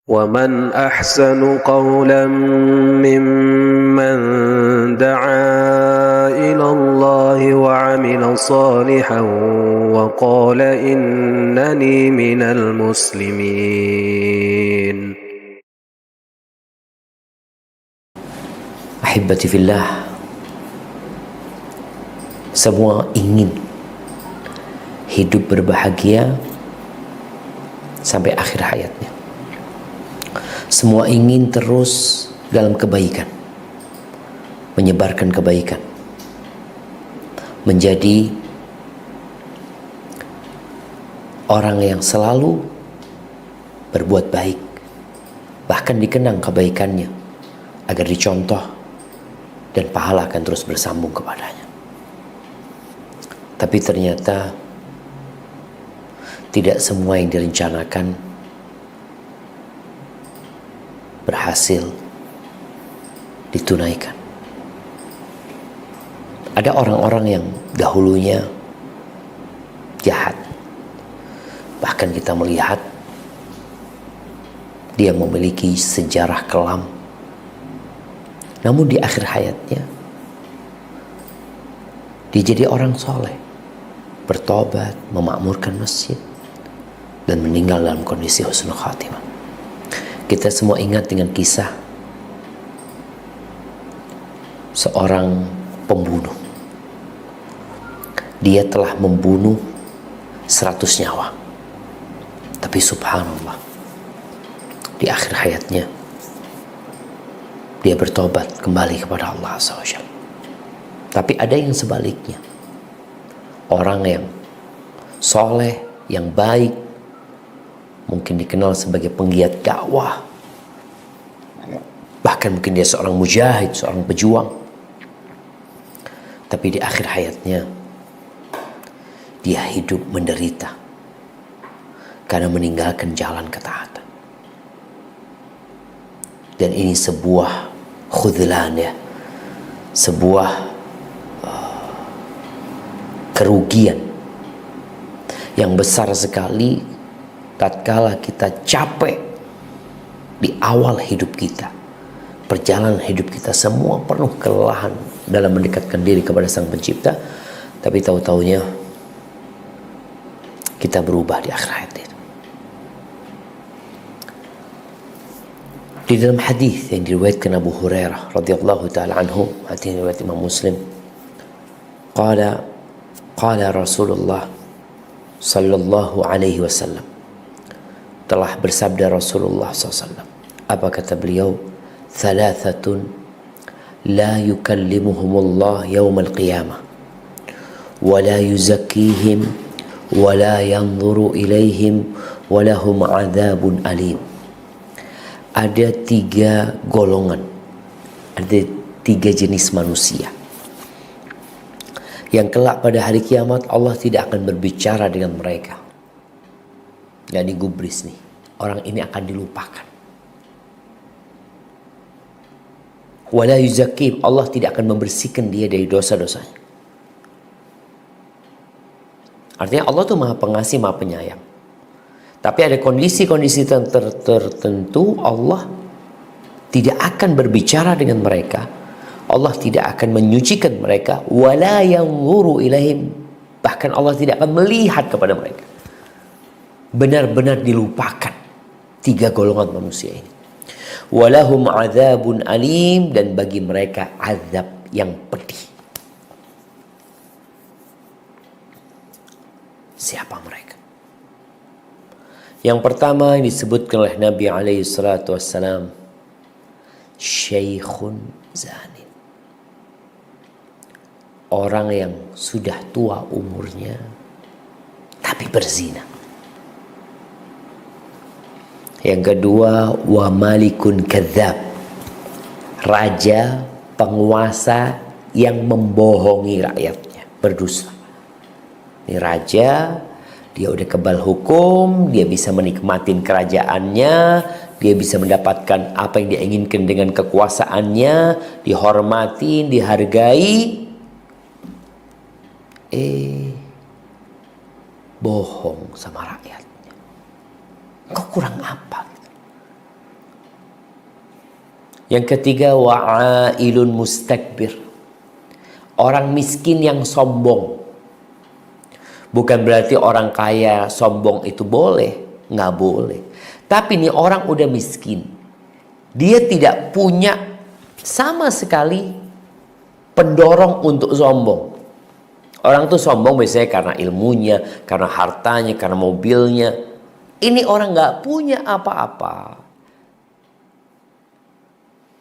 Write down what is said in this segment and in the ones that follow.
ومن أحسن قولا ممن دعا إلى الله وعمل صالحا وقال إنني من المسلمين. Ahibati fillah, semua ingin hidup berbahagia sampai akhir hayatnya. Semua ingin terus dalam kebaikan, menyebarkan kebaikan, menjadi orang yang selalu berbuat baik, bahkan dikenang kebaikannya agar dicontoh dan pahala akan terus bersambung kepadanya. Tapi ternyata tidak semua yang direncanakan berhasil ditunaikan. Ada orang-orang yang dahulunya jahat, bahkan kita melihat dia memiliki sejarah kelam, namun di akhir hayatnya dia jadi orang soleh, bertobat, memakmurkan masjid, dan meninggal dalam kondisi husnul khatimah. Kita semua ingat dengan kisah seorang pembunuh. Dia telah membunuh 100 nyawa. Tapi subhanallah, di akhir hayatnya dia bertobat kembali kepada Allah SWT. Tapi ada yang sebaliknya. Orang yang soleh, yang baik, mungkin dikenal sebagai penggiat dakwah, bahkan mungkin dia seorang mujahid, seorang pejuang, tapi di akhir hayatnya dia hidup menderita karena meninggalkan jalan ketaatan. Dan ini sebuah khudlan, ya, sebuah kerugian yang besar sekali tatkala kita capek di awal hidup kita, perjalanan hidup kita semua penuh kelelahan dalam mendekatkan diri kepada Sang Pencipta, tapi tahu-taunya kita berubah di akhir hayat itu. Di dalam hadis yang diriwayatkan Abu Hurairah radhiyallahu taala anhu, hadis riwayat Imam Muslim, qala Rasulullah sallallahu alaihi wasallam, telah bersabda Rasulullah SAW. Apa kata beliau? Thalathatun la yukallimuhumullah yawmal qiyamah wa la yuzakkihim wa la yanzuru ilaihim wa lahum adzabun alim. Ada 3 golongan, ada 3 jenis manusia yang kelak pada hari kiamat Allah tidak akan berbicara dengan mereka. Dan digubris nih, orang ini akan dilupakan. Wala yuzakim, Allah tidak akan membersihkan dia dari dosa-dosanya. Artinya Allah tuh maha pengasih, maha penyayang. Tapi ada kondisi-kondisi tertentu Allah tidak akan berbicara dengan mereka. Allah tidak akan menyucikan mereka. Wala yanzuru ilaihim, bahkan Allah tidak akan melihat kepada mereka. Benar-benar dilupakan 3 golongan manusia ini. Walahum adzabun alim, dan bagi mereka azab yang pedih. Siapa mereka? Yang pertama yang disebutkan oleh Nabi alaihi salatu wassalam, syaikhun zanin. Orang yang sudah tua umurnya tapi berzina. Yang kedua, wa malikun kadzab, raja penguasa yang membohongi rakyatnya, berdusta. Ini raja, dia udah kebal hukum, dia bisa menikmatin kerajaannya, dia bisa mendapatkan apa yang dia inginkan dengan kekuasaannya, dihormatin, dihargai. Bohong sama rakyatnya. Kok kurang apa? Yang ketiga, wa'ailun mustakbir. Orang miskin yang sombong. Bukan berarti orang kaya sombong itu boleh. Nggak boleh. Tapi ini orang udah miskin. Dia tidak punya sama sekali pendorong untuk sombong. Orang tuh sombong biasanya karena ilmunya, karena hartanya, karena mobilnya. Ini orang nggak punya apa-apa.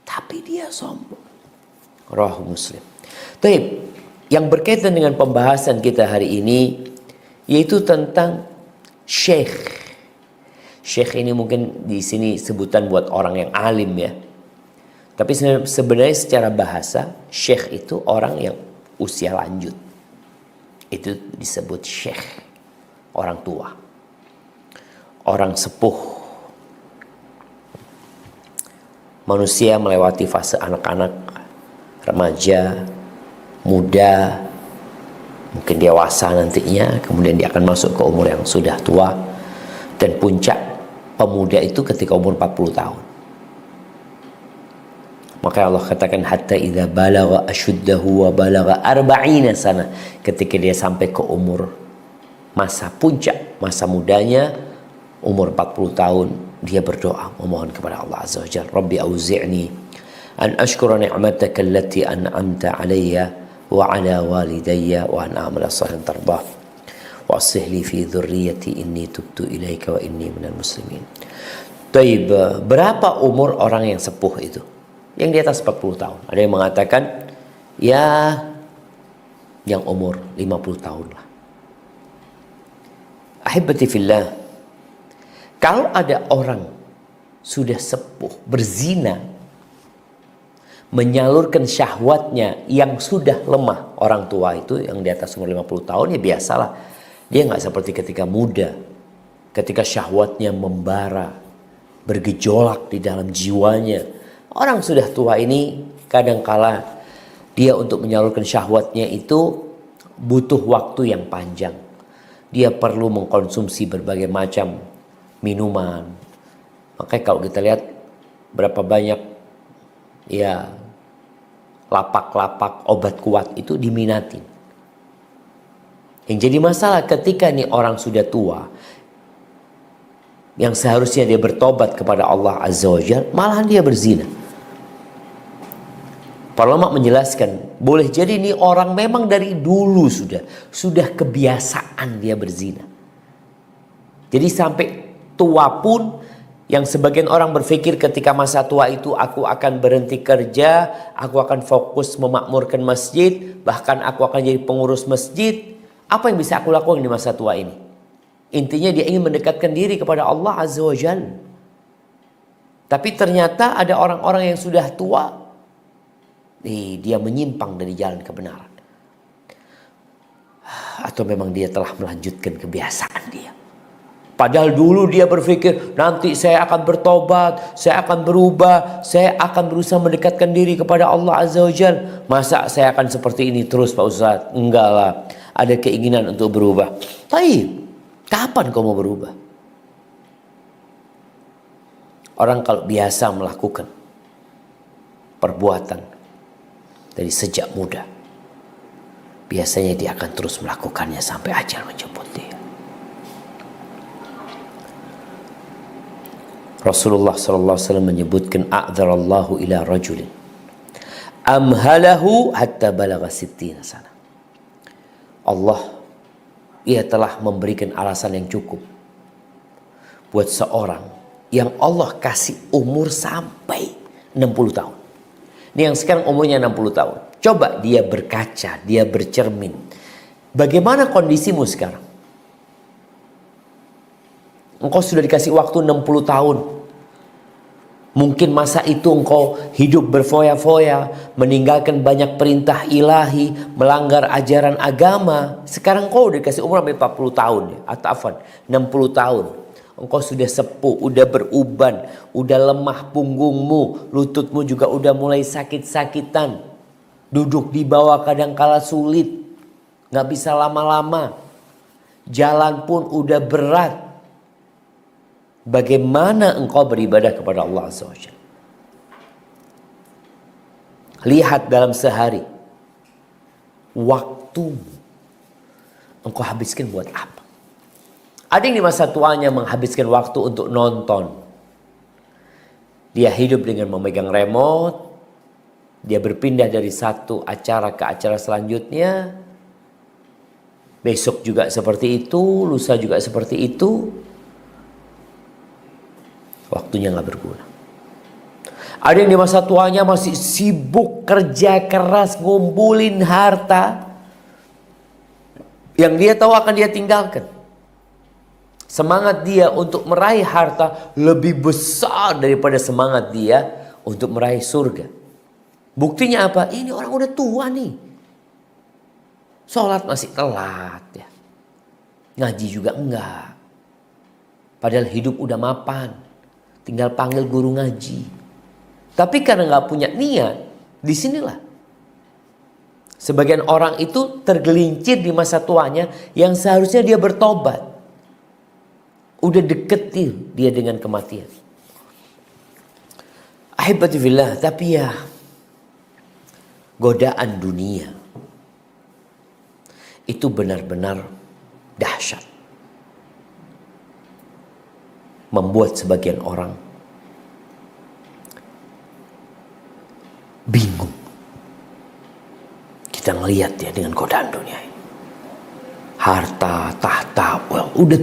Tapi dia sombong. Rawahu Muslim. Baik, yang berkaitan dengan pembahasan kita hari ini yaitu tentang syekh. Syekh ini mungkin di sini sebutan buat orang yang alim ya. Tapi sebenarnya secara bahasa syekh itu orang yang usia lanjut. Itu disebut syekh, orang tua. Orang sepuh. Manusia melewati fase anak-anak, remaja, muda, mungkin dewasa nantinya, kemudian dia akan masuk ke umur yang sudah tua, dan puncak pemuda itu ketika umur 40 tahun. Maka Allah katakan hatta idza balagha ashuddahu wa balagha 40 sana, ketika dia sampai ke umur masa puncak, masa mudanya, umur 40 tahun, dia berdoa memohon kepada Allah Azza wa Jalla, Rabbi auzi'ni an ashkura ni'mataka allati an'amta alayya wa ala walidayya wa an a'mala salihan tardah wa aslih li fi dhurriyyati inni tubtu ilaika wa inni minal muslimin. Taib, berapa umur orang yang sepuh itu? Yang di atas 40 tahun. Ada yang mengatakan ya yang umur 50 tahun lah. Ahibati fillah, kalau ada orang sudah sepuh, berzina, menyalurkan syahwatnya yang sudah lemah, orang tua itu yang di atas umur 50 tahun ya biasalah. Dia nggak seperti ketika muda, ketika syahwatnya membara, bergejolak di dalam jiwanya. Orang sudah tua ini kadangkala dia untuk menyalurkan syahwatnya itu butuh waktu yang panjang. Dia perlu mengkonsumsi berbagai macam minuman. Makanya kalau kita lihat berapa banyak ya lapak-lapak obat kuat itu diminati. Yang jadi masalah ketika nih orang sudah tua, yang seharusnya dia bertobat kepada Allah Azza wa Jalla, malahan dia berzina. Para ulama menjelaskan, boleh jadi ini orang memang dari dulu sudah kebiasaan dia berzina. Jadi sampai tua pun, yang sebagian orang berpikir ketika masa tua itu aku akan berhenti kerja, aku akan fokus memakmurkan masjid, bahkan aku akan jadi pengurus masjid. Apa yang bisa aku lakukan di masa tua ini? Intinya dia ingin mendekatkan diri kepada Allah Azza wa Jalla. Tapi ternyata ada orang-orang yang sudah tua, dia menyimpang dari jalan kebenaran. Atau memang dia telah melanjutkan kebiasaan dia. Padahal dulu dia berpikir, nanti saya akan bertobat, saya akan berubah, saya akan berusaha mendekatkan diri kepada Allah Azza wa Jalla. Masa saya akan seperti ini terus Pak Ustaz? Enggak lah, ada keinginan untuk berubah. Tapi kapan kau mau berubah? Orang kalau biasa melakukan perbuatan dari sejak muda, biasanya dia akan terus melakukannya sampai ajal menjemput dia. Rasulullah SAW menyebutkan, a'dzarallahu ila rajulin amhalahu hatta balagha 60 sana. Allah, ia telah memberikan alasan yang cukup buat seorang yang Allah kasih umur sampai 60 tahun. Ini yang sekarang umurnya 60 tahun. Coba dia berkaca, dia bercermin. Bagaimana kondisimu sekarang? Engkau sudah dikasih waktu 60 tahun. Mungkin masa itu engkau hidup berfoya-foya, meninggalkan banyak perintah ilahi, melanggar ajaran agama. Sekarang engkau udah dikasih umur sampai 40 tahun. Atau 60 tahun. Engkau sudah sepuh, udah beruban, udah lemah punggungmu, lututmu juga udah mulai sakit-sakitan. Duduk di bawah kadangkala sulit, gak bisa lama-lama. Jalan pun udah berat. Bagaimana engkau beribadah kepada Allah Azza wa Jalla? Lihat dalam sehari, waktumu engkau habiskan buat apa? Ada yang di masa tuanya menghabiskan waktu untuk nonton. Dia hidup dengan memegang remote. Dia berpindah dari satu acara ke acara selanjutnya. Besok juga seperti itu, lusa juga seperti itu. Waktunya gak berguna. Ada yang di masa tuanya masih sibuk kerja keras ngumpulin harta yang dia tahu akan dia tinggalkan. Semangat dia untuk meraih harta lebih besar daripada semangat dia untuk meraih surga. Buktinya apa? Ini orang udah tua nih. Sholat masih telat ya. Ngaji juga enggak. Padahal hidup udah mapan. Tinggal panggil guru ngaji. Tapi karena nggak punya niat, disinilah sebagian orang itu tergelincir di masa tuanya yang seharusnya dia bertobat. Udah deketin dia dengan kematian. Ahibati fillah, tapi ya godaan dunia itu benar-benar dahsyat. Membuat sebagian orang bingung. Kita ngelihat ya dengan godaan dunia ini. Harta, tahta, udah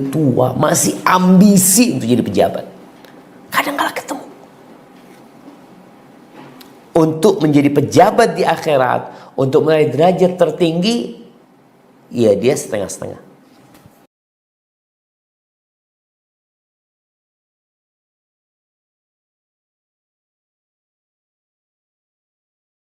tua, masih ambisi untuk jadi pejabat. Kadang kala ketemu. Untuk menjadi pejabat di akhirat, untuk meraih derajat tertinggi, ya dia setengah-setengah.